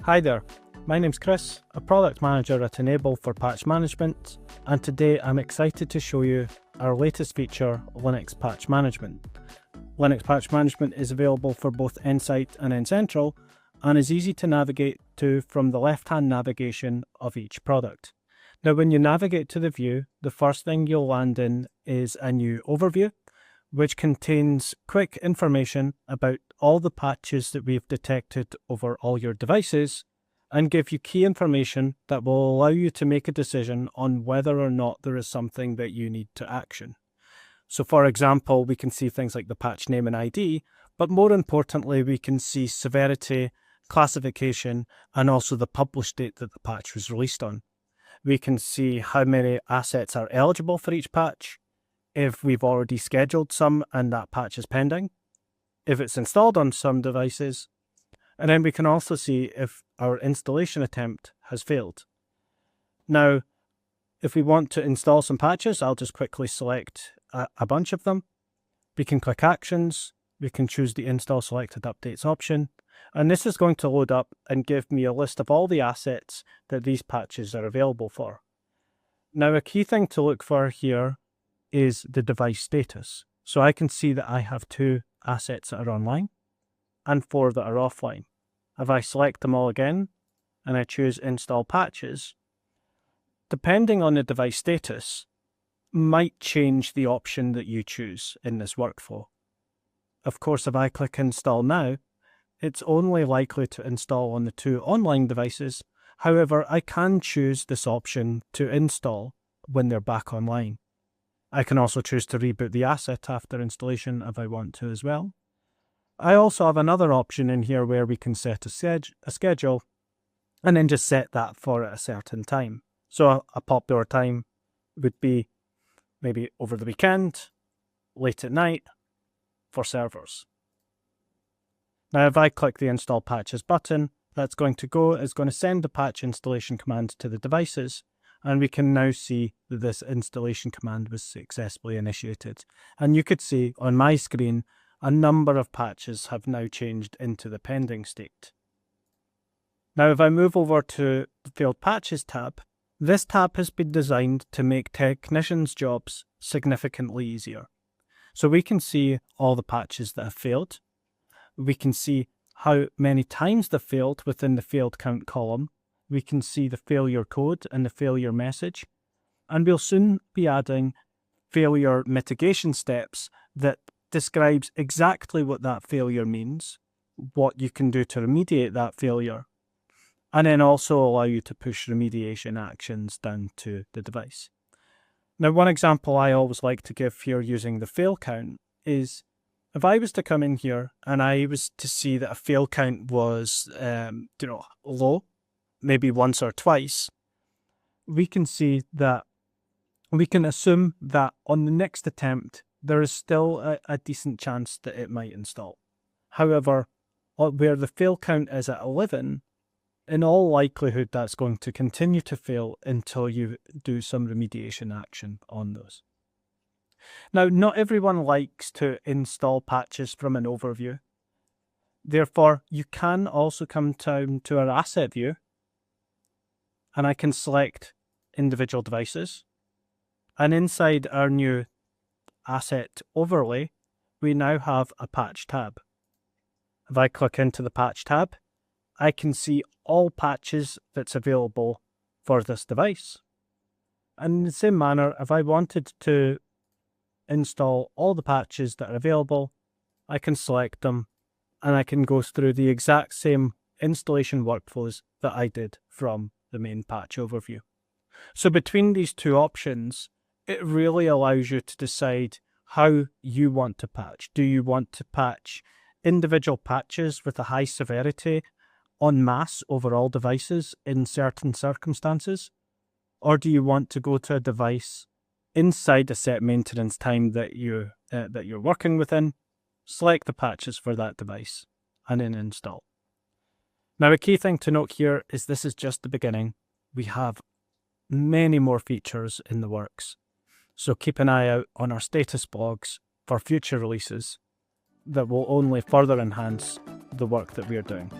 Hi there, my name's Chris, a product manager at Enable for patch management, and today I'm excited to show you our latest feature, Linux Patch Management. Linux Patch Management is available for both Insight and N-Central, and is easy to navigate to from the left-hand navigation of each product. Now, when you navigate to the view, the first thing you'll land in is a new overview, which contains quick information about all the patches that we've detected over all your devices and give you key information that will allow you to make a decision on whether or not there is something that you need to action. So for example, we can see things like the patch name and ID, but more importantly, we can see severity, classification, and also the published date that the patch was released on. We can see how many assets are eligible for each patch, if we've already scheduled some and that patch is pending, if it's installed on some devices, and then we can also see if our installation attempt has failed. Now, if we want to install some patches, I'll just quickly select a bunch of them. We can click Actions, we can choose the Install Selected Updates option, and this is going to load up and give me a list of all the assets that these patches are available for. Now, a key thing to look for here is the device status. So I can see that I have 2 assets that are online and 4 that are offline. If I select them all again and I choose Install Patches, depending on the device status, might change the option that you choose in this workflow. Of course, if I click Install Now, it's only likely to install on the 2 online devices. However, I can choose this option to install when they're back online. I can also choose to reboot the asset after installation if I want to as well. I also have another option in here where we can set a schedule and then just set that for a certain time. So a popular time would be maybe over the weekend, late at night, for servers. Now if I click the Install Patches button, it's going to send the patch installation command to the devices, and we can now see that this installation command was successfully initiated. And you could see on my screen, a number of patches have now changed into the pending state. Now if I move over to the Failed Patches tab, this tab has been designed to make technicians' jobs significantly easier. So we can see all the patches that have failed. We can see how many times they've failed within the failed count column. We can see the failure code and the failure message. And we'll soon be adding failure mitigation steps that describes exactly what that failure means, what you can do to remediate that failure, and then also allow you to push remediation actions down to the device. Now, one example I always like to give here using the fail count is if I was to come in here and I was to see that a fail count was low, maybe once or twice, we can see that we can assume that on the next attempt, there is still a decent chance that it might install. However, where the fail count is at 11, in all likelihood, that's going to continue to fail until you do some remediation action on those. Now, not everyone likes to install patches from an overview. Therefore, you can also come down to our asset view, and I can select individual devices. And inside our new asset overlay, we now have a patch tab. If I click into the patch tab, I can see all patches that's available for this device. And in the same manner, if I wanted to install all the patches that are available, I can select them and I can go through the exact same installation workflows that I did from the main patch overview. So between these 2 options, it really allows you to decide how you want to patch. Do you want to patch individual patches with a high severity en masse over all devices in certain circumstances? Or do you want to go to a device inside a set maintenance time that you're working within, select the patches for that device, and then install? Now, a key thing to note here is this is just the beginning. We have many more features in the works. So keep an eye out on our status blogs for future releases that will only further enhance the work that we are doing.